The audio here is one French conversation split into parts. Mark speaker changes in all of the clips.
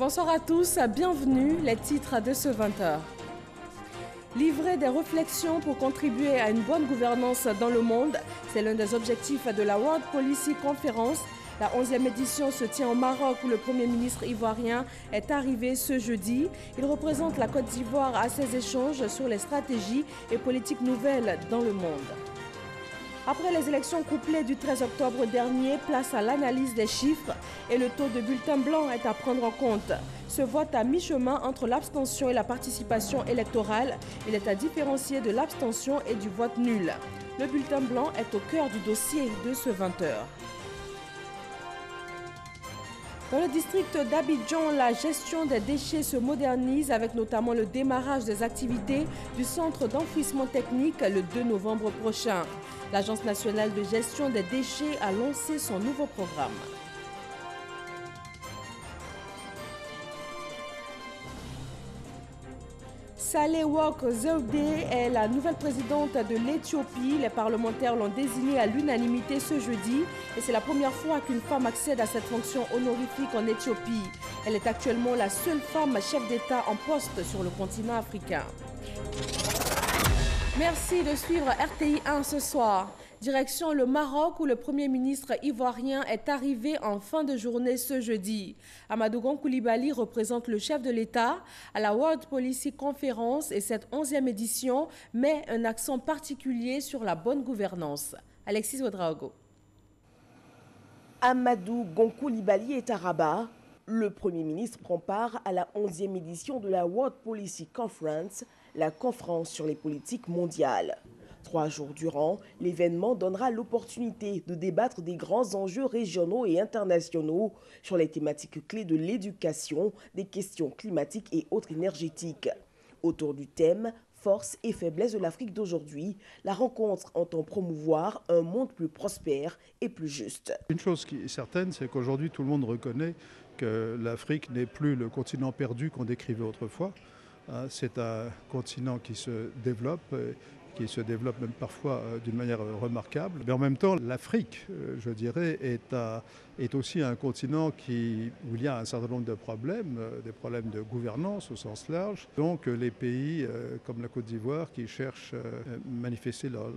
Speaker 1: Bonsoir à tous, bienvenue, les titres de ce 20h. Livrer des réflexions pour contribuer à une bonne gouvernance dans le monde, c'est l'un des objectifs de la World Policy Conference. La 11e édition se tient au Maroc où le Premier ministre ivoirien est arrivé ce jeudi. Il représente la Côte d'Ivoire à ses échanges sur les stratégies et politiques nouvelles dans le monde. Après les élections couplées du 13 octobre dernier, place à l'analyse des chiffres et le taux de bulletin blanc est à prendre en compte. Ce vote à mi-chemin entre l'abstention et la participation électorale, il est à différencier de l'abstention et du vote nul. Le bulletin blanc est au cœur du dossier de ce 20h. Dans le district d'Abidjan, la gestion des déchets se modernise avec notamment le démarrage des activités du centre d'enfouissement technique le 2 novembre prochain. L'Agence nationale de gestion des déchets a lancé son nouveau programme. Sahle-Work Zewde est la nouvelle présidente de l'Éthiopie. Les parlementaires l'ont désignée à l'unanimité ce jeudi et c'est la première fois qu'une femme accède à cette fonction honorifique en Éthiopie. Elle est actuellement la seule femme chef d'État en poste sur le continent africain. Merci de suivre RTI 1 ce soir. Direction le Maroc où le Premier ministre ivoirien est arrivé en fin de journée ce jeudi. Amadou Gon Coulibaly représente le chef de l'État à la World Policy Conference et cette 11e édition met un accent particulier sur la bonne gouvernance. Alexis Ouedraogo.
Speaker 2: Amadou Gon Coulibaly est à Rabat. Le Premier ministre prend part à la 11e édition de la World Policy Conference, la conférence sur les politiques mondiales. 3 jours durant, l'événement donnera l'opportunité de débattre des grands enjeux régionaux et internationaux sur les thématiques clés de l'éducation, des questions climatiques et autres énergétiques. Autour du thème « Force et faiblesse de l'Afrique d'aujourd'hui », la rencontre entend promouvoir un monde plus prospère et plus juste.
Speaker 3: Une chose qui est certaine, c'est qu'aujourd'hui tout le monde reconnaît que l'Afrique n'est plus le continent perdu qu'on décrivait autrefois. C'est un continent qui se développe même parfois d'une manière remarquable. Mais en même temps, l'Afrique, je dirais, est aussi un continent où il y a un certain nombre de problèmes, des problèmes de gouvernance au sens large. Donc les pays comme la Côte d'Ivoire qui cherchent à manifester leur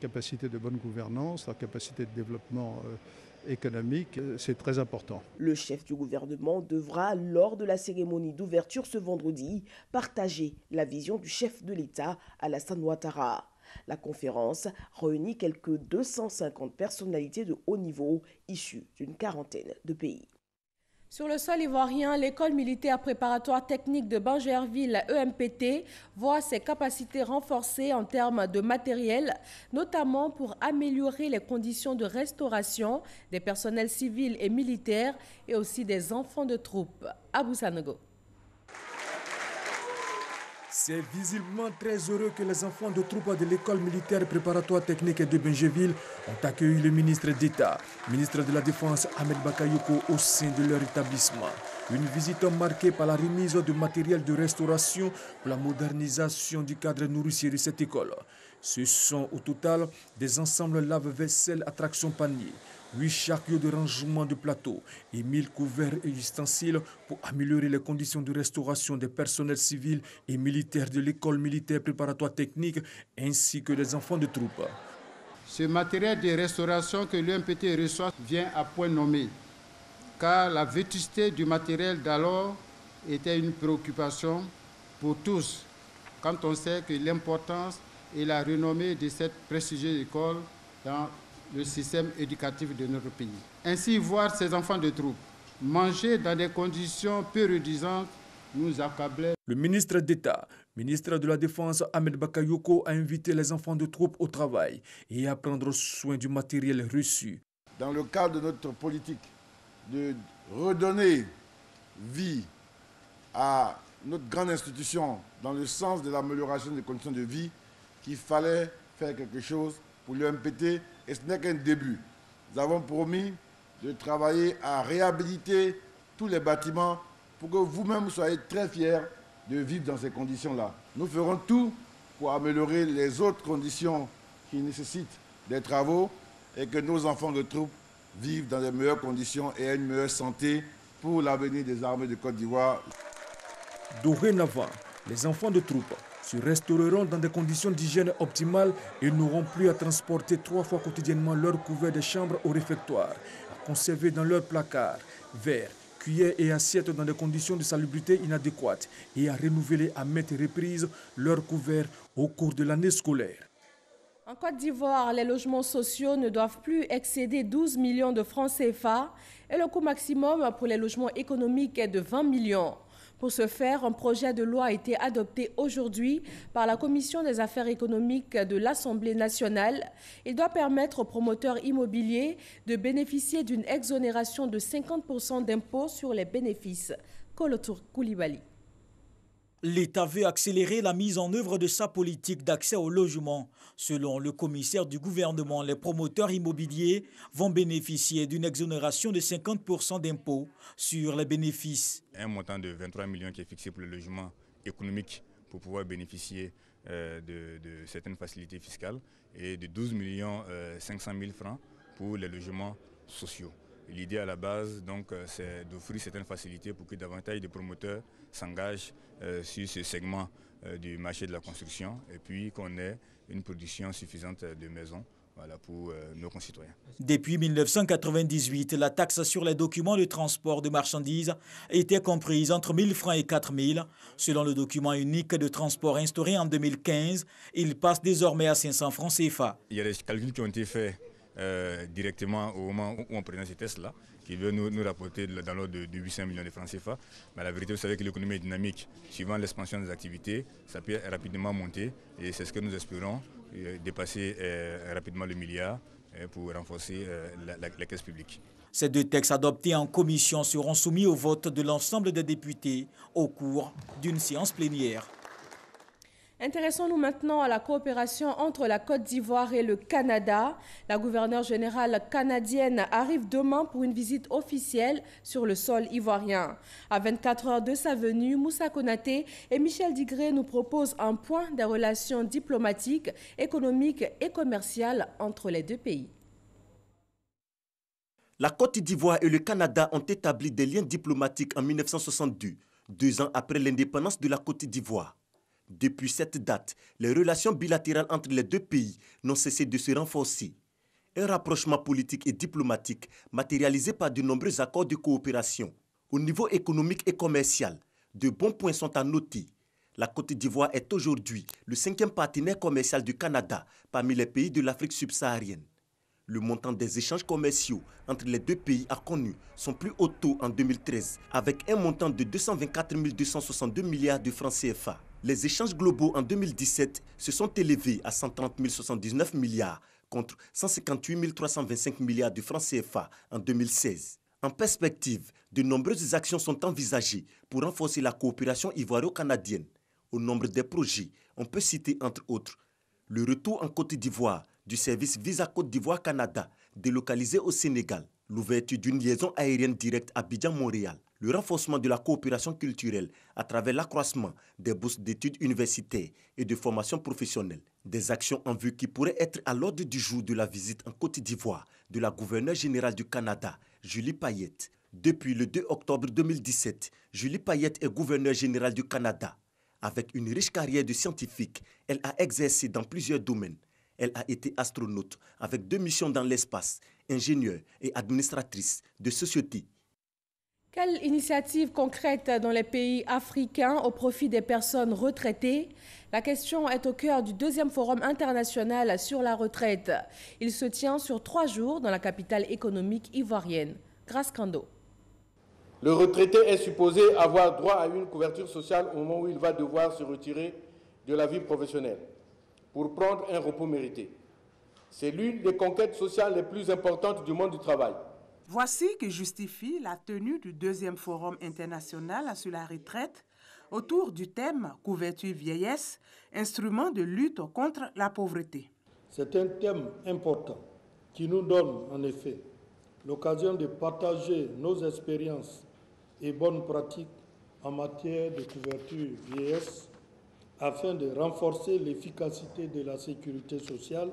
Speaker 3: capacité de bonne gouvernance, leur capacité de développement économique, c'est très important.
Speaker 2: Le chef du gouvernement devra, lors de la cérémonie d'ouverture ce vendredi, partager la vision du chef de l'État, Alassane Ouattara. La conférence réunit quelques 250 personnalités de haut niveau issues d'une quarantaine de pays.
Speaker 1: Sur le sol ivoirien, l'école militaire préparatoire technique de Bangerville, EMPT, voit ses capacités renforcées en termes de matériel, notamment pour améliorer les conditions de restauration des personnels civils et militaires et aussi des enfants de troupes. Abou Sanogo.
Speaker 4: C'est visiblement très heureux que les enfants de troupes de l'école militaire préparatoire technique de Bangerville ont accueilli le ministre d'État, ministre de la Défense Ahmed Bakayoko au sein de leur établissement. Une visite marquée par la remise de matériel de restauration pour la modernisation du cadre nourricier de cette école. Ce sont au total des ensembles lave-vaisselle à traction panier, 8 chariots de rangement de plateaux et 1000 couverts et ustensiles pour améliorer les conditions de restauration des personnels civils et militaires de l'école militaire préparatoire technique ainsi que des enfants de troupes.
Speaker 5: Ce matériel de restauration que l'UMPT reçoit vient à point nommé, car la vétusté du matériel d'alors était une préoccupation pour tous, quand on sait que l'importance et la renommée de cette prestigieuse école dans le système éducatif de notre pays. Ainsi, voir ces enfants de troupes manger dans des conditions peu réduisantes nous accablait.
Speaker 4: Le ministre d'État, ministre de la Défense Ahmed Bakayoko a invité les enfants de troupes au travail et à prendre soin du matériel reçu.
Speaker 6: Dans le cadre de notre politique de redonner vie à notre grande institution dans le sens de l'amélioration des conditions de vie, qu'il fallait faire quelque chose pour l'UMPT. Et ce n'est qu'un début. Nous avons promis de travailler à réhabiliter tous les bâtiments pour que vous-même soyez très fiers de vivre dans ces conditions-là. Nous ferons tout pour améliorer les autres conditions qui nécessitent des travaux et que nos enfants de troupes vivent dans les meilleures conditions et aient une meilleure santé pour l'avenir des armées de Côte d'Ivoire.
Speaker 4: Dorénavant, les enfants de troupes se restaureront dans des conditions d'hygiène optimales et n'auront plus à transporter 3 fois quotidiennement leur couvert de chambre au réfectoire, à conserver dans leur placard, verres, cuillères et assiettes dans des conditions de salubrité inadéquates et à renouveler à maintes reprises leur couvert au cours de l'année scolaire.
Speaker 1: En Côte d'Ivoire, les logements sociaux ne doivent plus excéder 12 millions de francs CFA et le coût maximum pour les logements économiques est de 20 millions. Pour ce faire, un projet de loi a été adopté aujourd'hui par la Commission des affaires économiques de l'Assemblée nationale. Il doit permettre aux promoteurs immobiliers de bénéficier d'une exonération de 50% d'impôts sur les bénéfices. Kolotour Koulibaly.
Speaker 7: L'État veut accélérer la mise en œuvre de sa politique d'accès au logement. Selon le commissaire du gouvernement, les promoteurs immobiliers vont bénéficier d'une exonération de 50% d'impôts sur les bénéfices.
Speaker 8: Un montant de 23 millions qui est fixé pour le logement économique pour pouvoir bénéficier de certaines facilités fiscales et de 12 500 000 francs pour les logements sociaux. L'idée à la base, donc, c'est d'offrir certaines facilités pour que davantage de promoteurs s'engagent sur ce segment du marché de la construction et puis qu'on ait une production suffisante de maisons pour nos concitoyens.
Speaker 7: Depuis 1998, la taxe sur les documents de transport de marchandises était comprise entre 1 000 francs et 4 000. Selon le document unique de transport instauré en 2015, il passe désormais à 500 francs CFA.
Speaker 8: Il y a des calculs qui ont été faits directement au moment où on prenait ces tests-là, qui veut nous rapporter dans l'ordre de 800 millions de francs CFA. Mais la vérité, vous savez que l'économie est dynamique. Suivant l'expansion des activités, ça peut rapidement monter et c'est ce que nous espérons, dépasser rapidement le milliard pour renforcer la caisse publique.
Speaker 7: Ces 2 textes adoptés en commission seront soumis au vote de l'ensemble des députés au cours d'une séance plénière.
Speaker 1: Intéressons-nous maintenant à la coopération entre la Côte d'Ivoire et le Canada. La gouverneure générale canadienne arrive demain pour une visite officielle sur le sol ivoirien. À 24 heures de sa venue, Moussa Konaté et Michel Digré nous proposent un point des relations diplomatiques, économiques et commerciales entre les 2 pays.
Speaker 9: La Côte d'Ivoire et le Canada ont établi des liens diplomatiques en 1962, 2 ans après l'indépendance de la Côte d'Ivoire. Depuis cette date, les relations bilatérales entre les 2 pays n'ont cessé de se renforcer. Un rapprochement politique et diplomatique matérialisé par de nombreux accords de coopération. Au niveau économique et commercial, de bons points sont à noter. La Côte d'Ivoire est aujourd'hui le 5e partenaire commercial du Canada parmi les pays de l'Afrique subsaharienne. Le montant des échanges commerciaux entre les 2 pays a connu son plus haut taux en 2013 avec un montant de 224 262 milliards de francs CFA. Les échanges globaux en 2017 se sont élevés à 130 079 milliards contre 158 325 milliards de francs CFA en 2016. En perspective, de nombreuses actions sont envisagées pour renforcer la coopération ivoiro-canadienne. Au nombre des projets, on peut citer entre autres le retour en Côte d'Ivoire du service Visa Côte d'Ivoire-Canada délocalisé au Sénégal, l'ouverture d'une liaison aérienne directe Abidjan-Montréal, le renforcement de la coopération culturelle à travers l'accroissement des bourses d'études universitaires et de formation professionnelle. Des actions en vue qui pourraient être à l'ordre du jour de la visite en Côte d'Ivoire de la gouverneure générale du Canada, Julie Payette. Depuis le 2 octobre 2017, Julie Payette est gouverneure générale du Canada. Avec une riche carrière de scientifique, elle a exercé dans plusieurs domaines. Elle a été astronaute avec 2 missions dans l'espace, ingénieure et administratrice de société.
Speaker 1: Quelle initiative concrète dans les pays africains au profit des personnes retraitées? La question est au cœur du 2e Forum international sur la retraite. Il se tient sur 3 jours dans la capitale économique ivoirienne. Grace Kando.
Speaker 10: Le retraité est supposé avoir droit à une couverture sociale au moment où il va devoir se retirer de la vie professionnelle pour prendre un repos mérité. C'est l'une des conquêtes sociales les plus importantes du monde du travail.
Speaker 11: Voici qui justifie la tenue du 2e Forum international sur la retraite autour du thème « Couverture vieillesse, instrument de lutte contre la pauvreté ».
Speaker 12: C'est un thème important qui nous donne en effet l'occasion de partager nos expériences et bonnes pratiques en matière de couverture vieillesse afin de renforcer l'efficacité de la sécurité sociale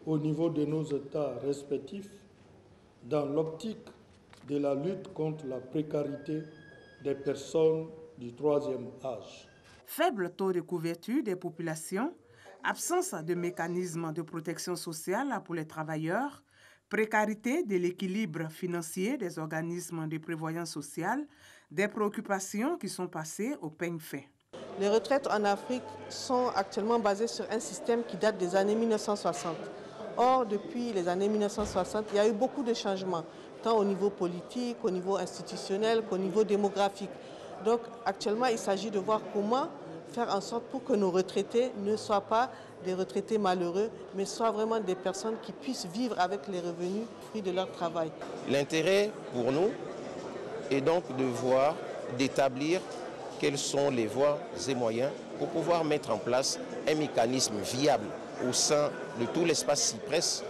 Speaker 12: au niveau de nos États respectifs dans l'optique de la lutte contre la précarité des personnes du troisième âge.
Speaker 11: Faible taux de couverture des populations, absence de mécanismes de protection sociale pour les travailleurs, précarité de l'équilibre financier des organismes de prévoyance sociale, des préoccupations qui sont passées au peigne fin.
Speaker 13: Les retraites en Afrique sont actuellement basées sur un système qui date des années 1960. Or, depuis les années 1960, il y a eu beaucoup de changements, tant au niveau politique, au niveau institutionnel qu'au niveau démographique. Donc, actuellement, il s'agit de voir comment faire en sorte pour que nos retraités ne soient pas des retraités malheureux, mais soient vraiment des personnes qui puissent vivre avec les revenus fruits de leur travail.
Speaker 14: L'intérêt pour nous est donc d'établir quelles sont les voies et moyens pour pouvoir mettre en place un mécanisme viable au sein de tout l'espace CIPRES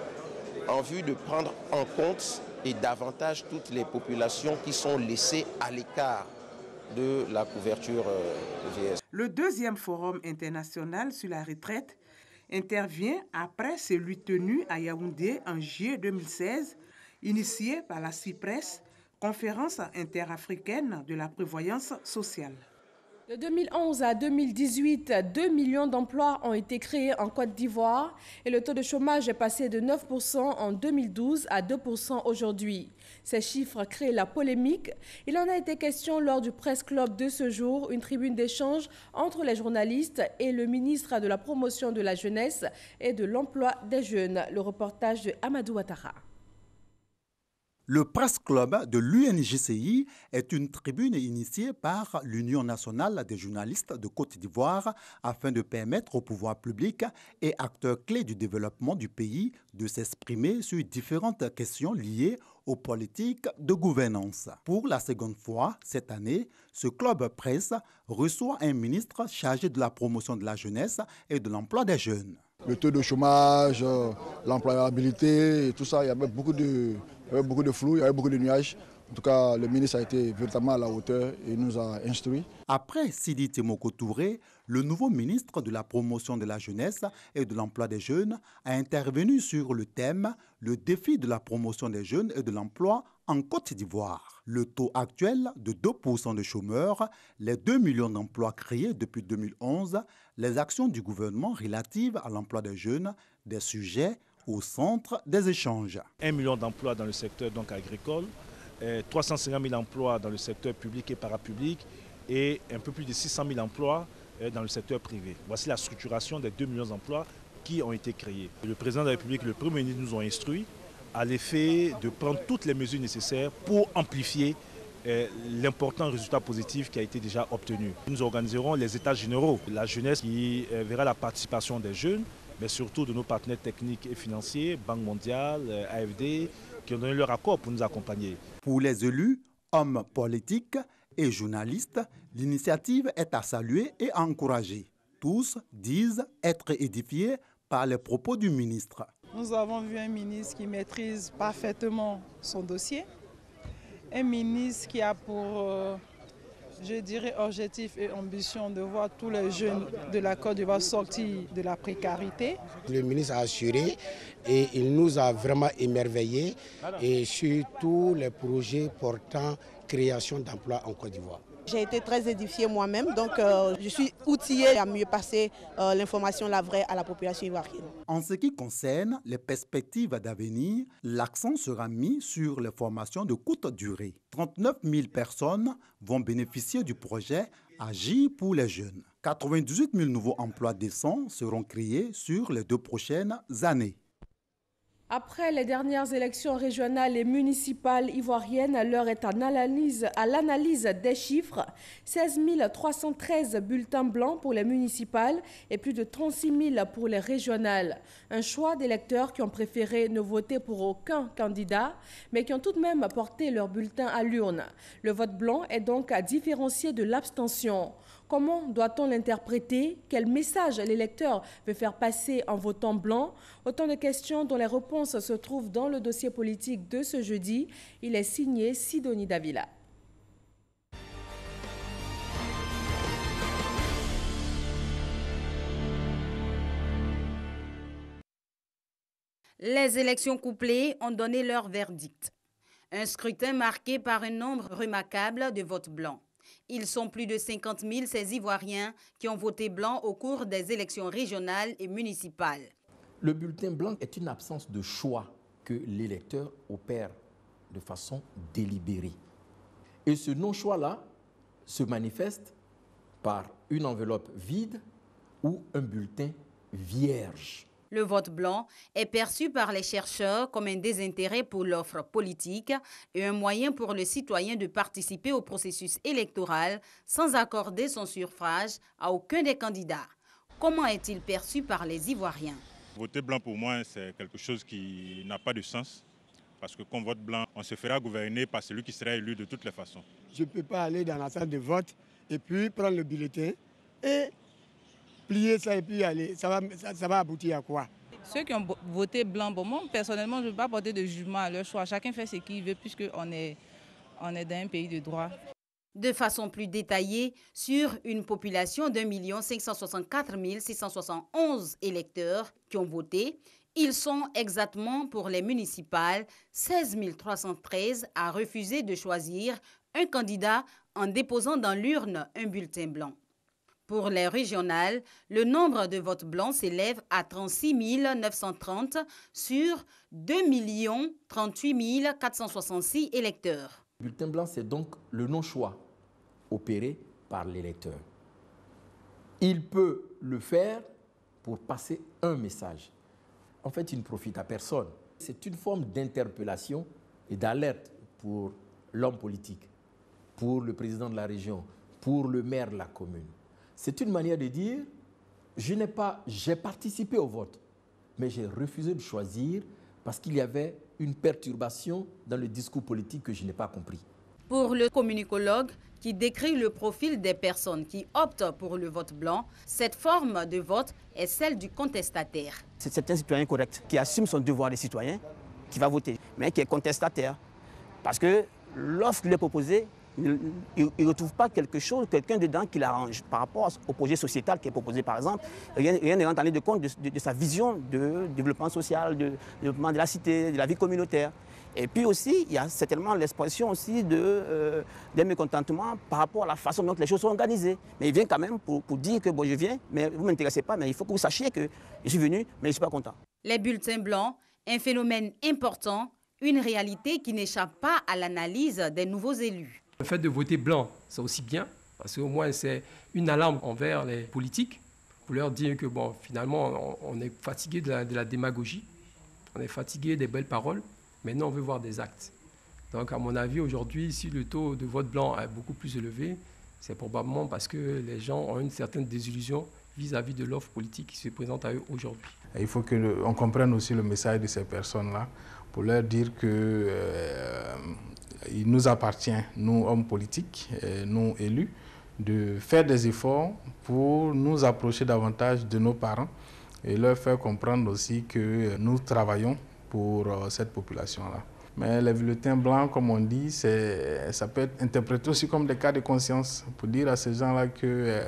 Speaker 14: en vue de prendre en compte et davantage toutes les populations qui sont laissées à l'écart de la couverture vieillesse.
Speaker 11: Le deuxième forum international sur la retraite intervient après celui tenu à Yaoundé en juillet 2016, initié par la CIPRES, conférence interafricaine de la prévoyance sociale.
Speaker 1: De 2011 à 2018, 2 millions d'emplois ont été créés en Côte d'Ivoire et le taux de chômage est passé de 9% en 2012 à 2% aujourd'hui. Ces chiffres créent la polémique. Il en a été question lors du Press Club de ce jour, une tribune d'échange entre les journalistes et le ministre de la Promotion de la Jeunesse et de l'Emploi des Jeunes. Le reportage de Amadou Ouattara.
Speaker 15: Le Press Club de l'UNJCI est une tribune initiée par l'Union nationale des journalistes de Côte d'Ivoire afin de permettre au pouvoir public et acteurs clés du développement du pays de s'exprimer sur différentes questions liées aux politiques de gouvernance. Pour la seconde fois cette année, ce club presse reçoit un ministre chargé de la promotion de la jeunesse et de l'emploi des jeunes.
Speaker 16: Le taux de chômage, l'employabilité, tout ça, il y avait beaucoup de flou, il y avait beaucoup de nuages. En tout cas, le ministre a été véritablement à la hauteur et nous a instruits.
Speaker 15: Après Sidi Temoko Touré, le nouveau ministre de la Promotion de la Jeunesse et de l'Emploi des Jeunes a intervenu sur le thème « Le défi de la promotion des jeunes et de l'emploi en Côte d'Ivoire ». Le taux actuel de 2% de chômeurs, les 2 millions d'emplois créés depuis 2011, les actions du gouvernement relatives à l'emploi des jeunes, des sujets au centre des échanges.
Speaker 17: 1 million d'emplois dans le secteur donc agricole, 350 000 emplois dans le secteur public et parapublic et un peu plus de 600 000 emplois dans le secteur privé. Voici la structuration des 2 millions d'emplois qui ont été créés. Le président de la République et le Premier ministre nous ont instruits à l'effet de prendre toutes les mesures nécessaires pour amplifier l'important résultat positif qui a été déjà obtenu. Nous organiserons les états généraux de la jeunesse qui verra la participation des jeunes, mais surtout de nos partenaires techniques et financiers, Banque mondiale, AFD, qui ont donné leur accord pour nous accompagner.
Speaker 15: Pour les élus, hommes politiques et journalistes, l'initiative est à saluer et à encourager. Tous disent être édifiés par les propos du ministre.
Speaker 18: Nous avons vu un ministre qui maîtrise parfaitement son dossier, un ministre qui a pour, je dirais, objectif et ambition de voir tous les jeunes de la Côte d'Ivoire sortir de la précarité.
Speaker 19: Le ministre a assuré et il nous a vraiment émerveillés et sur tous les projets portant création d'emplois en Côte d'Ivoire.
Speaker 20: J'ai été très édifiée moi-même, donc je suis outillée à mieux passer l'information, la vraie, à la population ivoirienne.
Speaker 15: En ce qui concerne les perspectives d'avenir, l'accent sera mis sur les formations de courte durée. 39 000 personnes vont bénéficier du projet Agir pour les jeunes. 98 000 nouveaux emplois décents seront créés sur les 2 prochaines années.
Speaker 1: Après les dernières élections régionales et municipales ivoiriennes, l'heure est à l'analyse des chiffres. 16 313 bulletins blancs pour les municipales et plus de 36 000 pour les régionales. Un choix d'électeurs qui ont préféré ne voter pour aucun candidat, mais qui ont tout de même porté leur bulletin à l'urne. Le vote blanc est donc à différencier de l'abstention. Comment doit-on l'interpréter? Quel message l'électeur veut faire passer en votant blanc? Autant de questions dont les réponses se trouvent dans le dossier politique de ce jeudi. Il est signé Sidonie Davila.
Speaker 21: Les élections couplées ont donné leur verdict. Un scrutin marqué par un nombre remarquable de votes blancs. Ils sont plus de 50 000 ces Ivoiriens qui ont voté blanc au cours des élections régionales et municipales.
Speaker 22: Le bulletin blanc est une absence de choix que l'électeur opère de façon délibérée. Et ce non-choix-là se manifeste par une enveloppe vide ou un bulletin vierge.
Speaker 21: Le vote blanc est perçu par les chercheurs comme un désintérêt pour l'offre politique et un moyen pour le citoyen de participer au processus électoral sans accorder son suffrage à aucun des candidats. Comment est-il perçu par les Ivoiriens?
Speaker 23: Voter blanc pour moi, c'est quelque chose qui n'a pas de sens. Parce que quand on vote blanc, on se fera gouverner par celui qui sera élu de toutes les façons.
Speaker 24: Je ne peux pas aller dans la salle de vote et puis prendre le bulletin et plier ça et puis aller. Ça va aboutir à quoi?
Speaker 25: Ceux qui ont voté blanc, bon, moi personnellement, je ne veux pas porter de jugement à leur choix. Chacun fait ce qu'il veut puisqu'on est dans un pays de droit.
Speaker 21: De façon plus détaillée, sur une population d'1 564 671 électeurs qui ont voté, ils sont exactement pour les municipales 16 313 à refuser de choisir un candidat en déposant dans l'urne un bulletin blanc. Pour les régionales, le nombre de votes blancs s'élève à 36 930 sur 2 038 466 électeurs.
Speaker 22: Le bulletin blanc, c'est donc le non-choix opéré par l'électeur. Il peut le faire pour passer un message. En fait, il ne profite à personne. C'est une forme d'interpellation et d'alerte pour l'homme politique, pour le président de la région, pour le maire de la commune. C'est une manière de dire, j'ai participé au vote, mais j'ai refusé de choisir parce qu'il y avait une perturbation dans le discours politique que je n'ai pas compris.
Speaker 21: Pour le communicologue qui décrit le profil des personnes qui optent pour le vote blanc, cette forme de vote est celle du contestataire.
Speaker 26: C'est un citoyen correct qui assume son devoir de citoyen, qui va voter, mais qui est contestataire. Parce que lorsqu'il est proposé, il ne retrouve pas quelqu'un dedans qui l'arrange. Par rapport au projet sociétal qui est proposé, par exemple, rien n'est rendu de compte de sa vision de développement social, de développement de la cité, de la vie communautaire. Et puis aussi, il y a certainement l'expression aussi d'un mécontentement par rapport à la façon dont les choses sont organisées. Mais il vient quand même pour dire que bon, je viens, mais vous ne m'intéressez pas, mais il faut que vous sachiez que je suis venu, mais je ne suis pas content.
Speaker 21: Les bulletins blancs, un phénomène important, une réalité qui n'échappe pas à l'analyse des nouveaux élus.
Speaker 27: Le fait de voter blanc, c'est aussi bien, parce qu'au moins c'est une alarme envers les politiques, pour leur dire que bon, finalement, on est fatigué de la démagogie, on est fatigué des belles paroles, maintenant on veut voir des actes. Donc à mon avis, aujourd'hui, si le taux de vote blanc est beaucoup plus élevé, c'est probablement parce que les gens ont une certaine désillusion vis-à-vis de l'offre politique qui se présente à eux aujourd'hui.
Speaker 28: Il faut qu'on comprenne aussi le message de ces personnes-là, pour leur dire que il nous appartient, nous hommes politiques, nous élus, de faire des efforts pour nous approcher davantage de nos parents et leur faire comprendre aussi que nous travaillons pour cette population-là. Mais les bulletins blancs, comme on dit, ça peut être interprété aussi comme des cas de conscience pour dire à ces gens-là que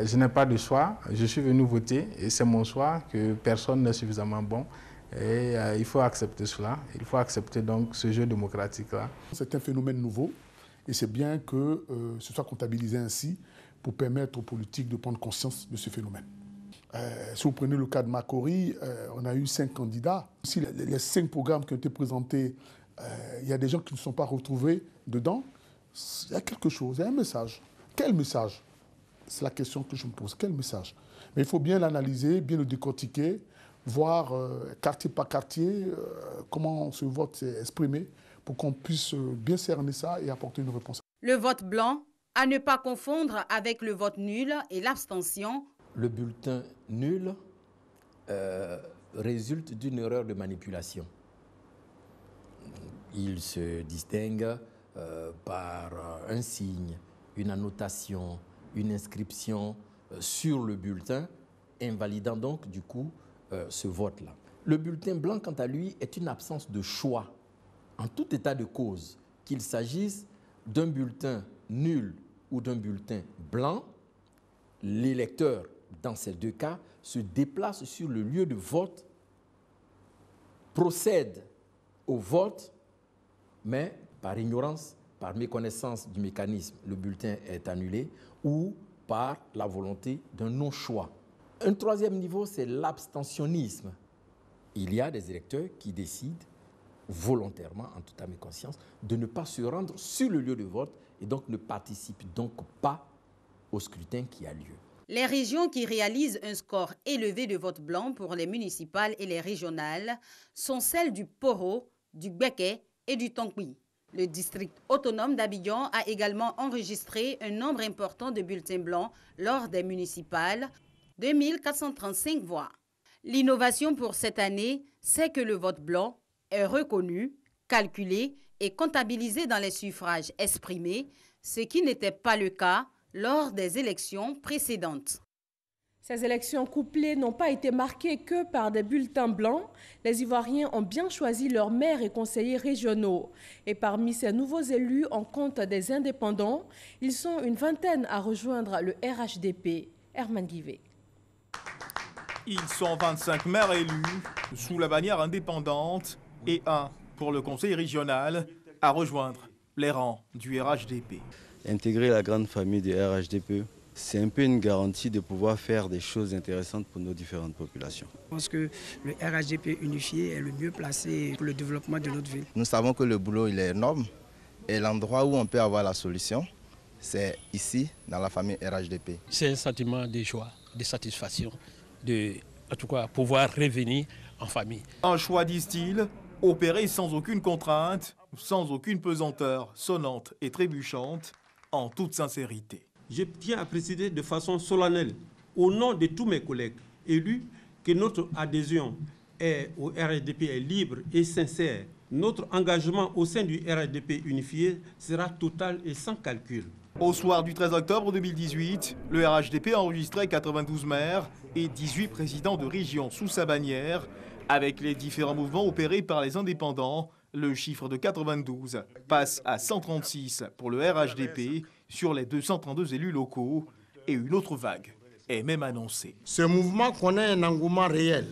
Speaker 28: je n'ai pas de choix, je suis venu voter et c'est mon choix, que personne n'est suffisamment bon. Et il faut accepter cela, il faut accepter donc ce jeu démocratique-là.
Speaker 29: C'est un phénomène nouveau et c'est bien que ce soit comptabilisé ainsi pour permettre aux politiques de prendre conscience de ce phénomène. Si vous prenez le cas de Makori, on a eu 5 candidats. Si les 5 programmes qui ont été présentés, il y a des gens qui ne sont pas retrouvés dedans, il y a quelque chose, il y a un message. Quel message? C'est la question que je me pose. Quel message? Mais il faut bien l'analyser, bien le décortiquer, voir quartier par quartier comment ce vote s'est exprimé pour qu'on puisse bien cerner ça et apporter une réponse.
Speaker 21: Le vote blanc, à ne pas confondre avec le vote nul et l'abstention.
Speaker 22: Le bulletin nul résulte d'une erreur de manipulation. Il se distingue par un signe, une annotation, une inscription sur le bulletin, invalidant donc du coup ce vote-là. Le bulletin blanc, quant à lui, est une absence de choix. En tout état de cause, qu'il s'agisse d'un bulletin nul ou d'un bulletin blanc, l'électeur, dans ces 2 cas, se déplace sur le lieu de vote, procède au vote Mais par ignorance, par méconnaissance du mécanisme, le bulletin est annulé ou par la volonté d'un non-choix. Un troisième niveau, c'est l'abstentionnisme. Il y a des électeurs qui décident volontairement, en toute âme et conscience, de ne pas se rendre sur le lieu de vote et donc ne participent donc pas au scrutin qui a lieu.
Speaker 21: Les régions qui réalisent un score élevé de vote blanc pour les municipales et les régionales sont celles du Poro, du Gbeke et du Tonkwi. Le district autonome d'Abidjan a également enregistré un nombre important de bulletins blancs lors des municipales, 2435 voix. L'innovation pour cette année, c'est que le vote blanc est reconnu, calculé et comptabilisé dans les suffrages exprimés, ce qui n'était pas le cas lors des élections précédentes.
Speaker 1: Ces élections couplées n'ont pas été marquées que par des bulletins blancs. Les Ivoiriens ont bien choisi leurs maires et conseillers régionaux. Et parmi ces nouveaux élus, on compte des indépendants. Ils sont une vingtaine à rejoindre le RHDP. Herman Guivet.
Speaker 2: Ils sont 25 maires élus sous la bannière indépendante et un pour le conseil régional à rejoindre les rangs du RHDP.
Speaker 3: Intégrer la grande famille du RHDP, c'est un peu une garantie de pouvoir faire des choses intéressantes pour nos différentes populations.
Speaker 4: Je pense que le RHDP unifié est le mieux placé pour le développement de notre ville.
Speaker 3: Nous savons que le boulot il est énorme et l'endroit où on peut avoir la solution, c'est ici, dans la famille RHDP.
Speaker 5: C'est un sentiment de joie, de satisfaction, de en tout cas, pouvoir revenir en famille.
Speaker 2: Un choix, disent-ils, opéré sans aucune contrainte, sans aucune pesanteur sonnante et trébuchante, en toute sincérité.
Speaker 6: Je tiens à préciser de façon solennelle, au nom de tous mes collègues élus, que notre adhésion au RHDP est libre et sincère. Notre engagement au sein du RHDP unifié sera total et sans calcul.
Speaker 2: Au soir du 13 octobre 2018, le RHDP a enregistré 92 maires et 18 présidents de région sous sa bannière. Avec les différents mouvements opérés par les indépendants, le chiffre de 92 passe à 136 pour le RHDP sur les 232 élus locaux et une autre vague est même annoncée.
Speaker 7: Ce mouvement connaît un engouement réel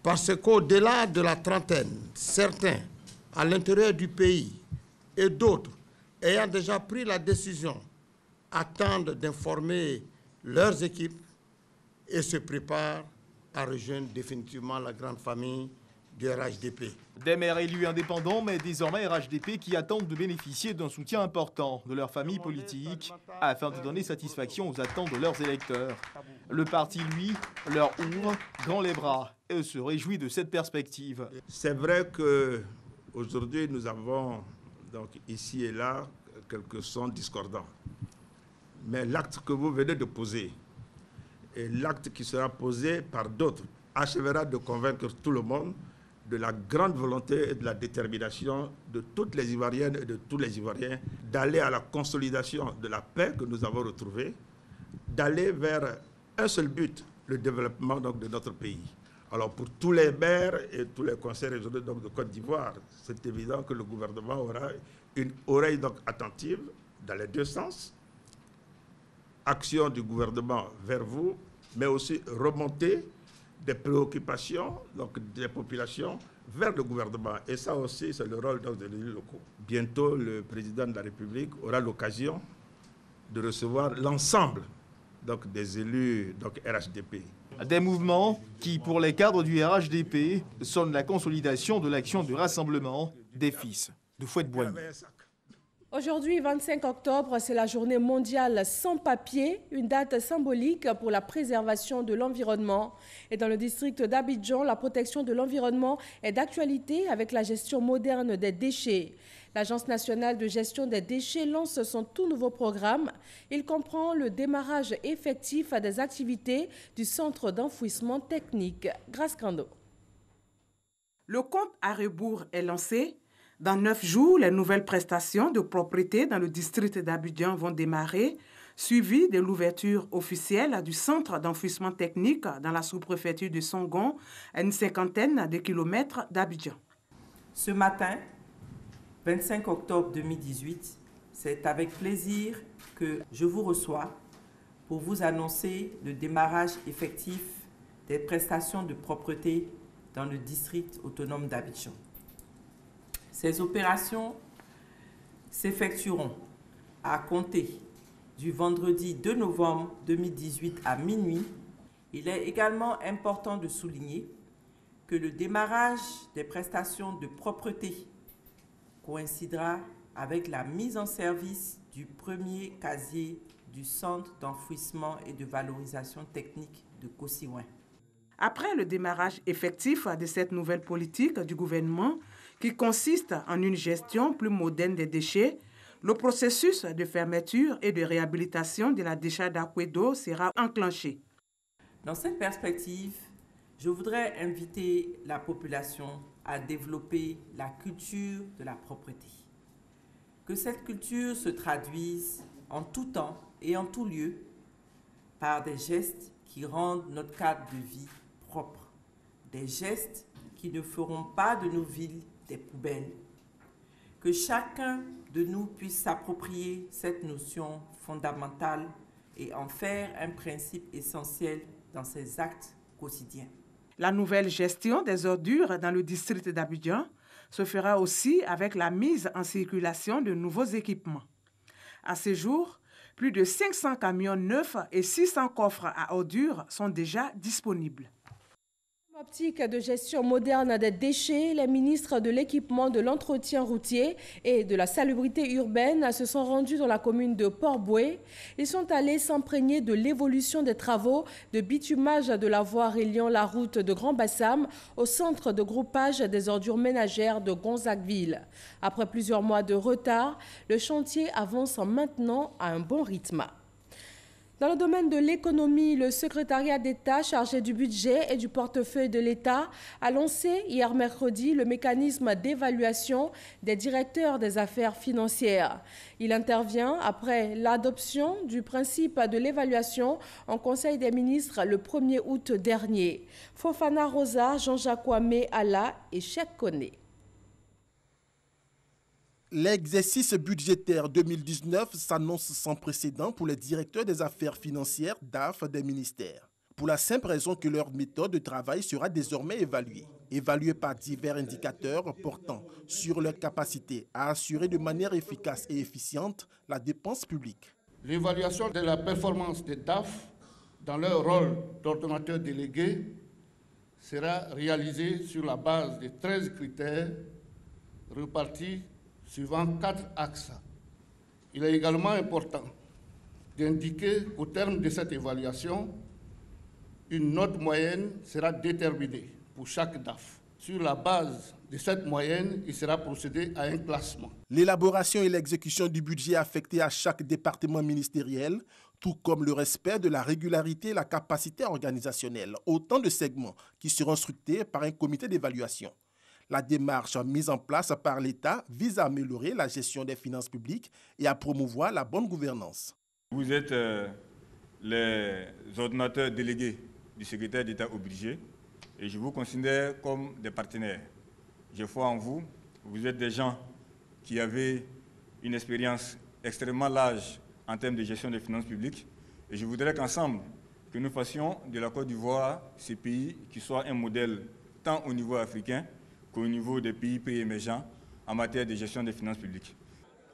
Speaker 7: parce qu'au-delà de la trentaine, certains à l'intérieur du pays et d'autres ayant déjà pris la décision attendent d'informer leurs équipes et se préparent à rejoindre définitivement la grande famille du RHDP.
Speaker 2: Des maires élus indépendants, mais désormais RHDP qui attendent de bénéficier d'un soutien important de leur famille politique afin de donner satisfaction aux attentes de leurs électeurs. Le parti, lui, leur ouvre grand les bras et se réjouit de cette perspective.
Speaker 8: C'est vrai qu'aujourd'hui, nous avons donc ici et là quelques sons discordants. Mais l'acte que vous venez de poser et l'acte qui sera posé par d'autres achèvera de convaincre tout le monde de la grande volonté et de la détermination de toutes les Ivoiriennes et de tous les Ivoiriens d'aller à la consolidation de la paix que nous avons retrouvée, d'aller vers un seul but, le développement donc, de notre pays. Alors pour tous les maires et tous les conseils régionaux donc, de Côte d'Ivoire, c'est évident que le gouvernement aura une oreille donc, attentive dans les deux sens. Action du gouvernement vers vous, mais aussi remonter des préoccupations donc des populations vers le gouvernement. Et ça aussi, c'est le rôle donc, des élus locaux. Bientôt, le président de la République aura l'occasion de recevoir l'ensemble donc, des élus donc, RHDP.
Speaker 2: Des mouvements qui, pour les cadres du RHDP, sonnent la consolidation de l'action de rassemblement des fils de Fouette-Boigny.
Speaker 1: Aujourd'hui, 25 octobre, c'est la journée mondiale sans papier, une date symbolique pour la préservation de l'environnement. Et dans le district d'Abidjan, la protection de l'environnement est d'actualité avec la gestion moderne des déchets. L'Agence nationale de gestion des déchets lance son tout nouveau programme. Il comprend le démarrage effectif des activités du centre d'enfouissement technique. Grâce Kando.
Speaker 11: Le compte à rebours est lancé. Dans 9 jours, les nouvelles prestations de propriété dans le district d'Abidjan vont démarrer, suivies de l'ouverture officielle du centre d'enfouissement technique dans la sous-préfecture de Songon, à une cinquantaine de kilomètres d'Abidjan.
Speaker 9: Ce matin, 25 octobre 2018, c'est avec plaisir que je vous reçois pour vous annoncer le démarrage effectif des prestations de propreté dans le district autonome d'Abidjan. Ces opérations s'effectueront à compter du vendredi 2 novembre 2018 à minuit. Il est également important de souligner que le démarrage des prestations de propreté coïncidera avec la mise en service du premier casier du Centre d'enfouissement et de valorisation technique de Kosiouin.
Speaker 11: Après le démarrage effectif de cette nouvelle politique du gouvernement, qui consiste en une gestion plus moderne des déchets, le processus de fermeture et de réhabilitation de la décharge d'Akwedo sera enclenché.
Speaker 9: Dans cette perspective, je voudrais inviter la population à développer la culture de la propreté. Que cette culture se traduise en tout temps et en tout lieu par des gestes qui rendent notre cadre de vie propre, des gestes qui ne feront pas de nos villes des poubelles. Que chacun de nous puisse s'approprier cette notion fondamentale et en faire un principe essentiel dans ses actes quotidiens.
Speaker 11: La nouvelle gestion des ordures dans le district d'Abidjan se fera aussi avec la mise en circulation de nouveaux équipements. À ce jour, plus de 500 camions neufs et 600 coffres à ordures sont déjà disponibles.
Speaker 1: Optique de gestion moderne des déchets, les ministres de l'équipement, de l'entretien routier et de la salubrité urbaine se sont rendus dans la commune de Port-Boué. Ils sont allés s'imprégner de l'évolution des travaux de bitumage de la voie reliant la route de Grand Bassam au centre de groupage des ordures ménagères de Gonzagueville. Après plusieurs mois de retard, le chantier avance maintenant à un bon rythme. Dans le domaine de l'économie, le secrétariat d'État chargé du budget et du portefeuille de l'État a lancé hier mercredi le mécanisme d'évaluation des directeurs des affaires financières. Il intervient après l'adoption du principe de l'évaluation en Conseil des ministres le 1er août dernier. Fofana Rosa, Jean-Jacques Ouamé Alla et Cheikh Koné.
Speaker 10: L'exercice budgétaire 2019 s'annonce sans précédent pour les directeurs des affaires financières DAF des ministères. Pour la simple raison que leur méthode de travail sera désormais évaluée par divers indicateurs portant sur leur capacité à assurer de manière efficace et efficiente la dépense publique.
Speaker 7: L'évaluation de la performance des DAF dans leur rôle d'ordonnateur délégué sera réalisée sur la base de 13 critères repartis suivant 4 axes. Il est également important d'indiquer qu'au terme de cette évaluation, une note moyenne sera déterminée pour chaque DAF. Sur la base de cette moyenne, il sera procédé à un classement.
Speaker 10: L'élaboration et l'exécution du budget affecté à chaque département ministériel, tout comme le respect de la régularité et la capacité organisationnelle, autant de segments qui seront scrutés par un comité d'évaluation. La démarche mise en place par l'État vise à améliorer la gestion des finances publiques et à promouvoir la bonne gouvernance.
Speaker 23: Vous êtes les ordonnateurs délégués du secrétaire d'État au budget et je vous considère comme des partenaires. J'ai foi en vous. Vous êtes des gens qui avaient une expérience extrêmement large en termes de gestion des finances publiques et je voudrais qu'ensemble, que nous fassions de la Côte d'Ivoire ce pays qui soit un modèle tant au niveau africain qu'au niveau des pays émergents en matière de gestion des finances publiques.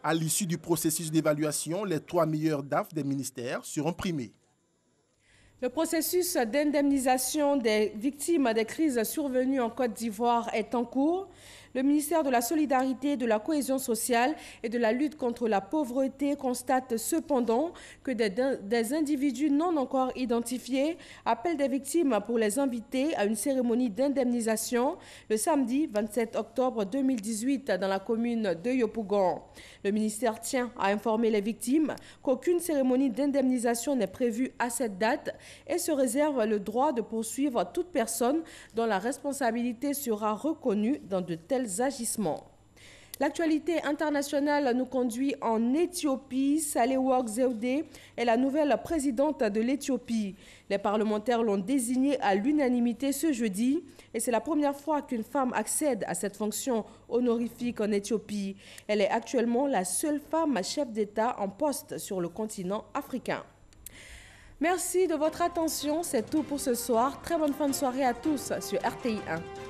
Speaker 10: À l'issue du processus d'évaluation, les 3 meilleurs DAF des ministères seront primés.
Speaker 1: Le processus d'indemnisation des victimes des crises survenues en Côte d'Ivoire est en cours. Le ministère de la Solidarité, de la Cohésion sociale et de la lutte contre la pauvreté constate cependant que des individus non encore identifiés appellent des victimes pour les inviter à une cérémonie d'indemnisation le samedi 27 octobre 2018 dans la commune de Yopougon. Le ministère tient à informer les victimes qu'aucune cérémonie d'indemnisation n'est prévue à cette date et se réserve le droit de poursuivre toute personne dont la responsabilité sera reconnue dans de tels agissements. L'actualité internationale nous conduit en Éthiopie. Sahle-Work Zewde est la nouvelle présidente de l'Éthiopie. Les parlementaires l'ont désignée à l'unanimité ce jeudi et c'est la première fois qu'une femme accède à cette fonction honorifique en Éthiopie. Elle est actuellement la seule femme chef d'État en poste sur le continent africain. Merci de votre attention. C'est tout pour ce soir. Très bonne fin de soirée à tous sur RTI 1.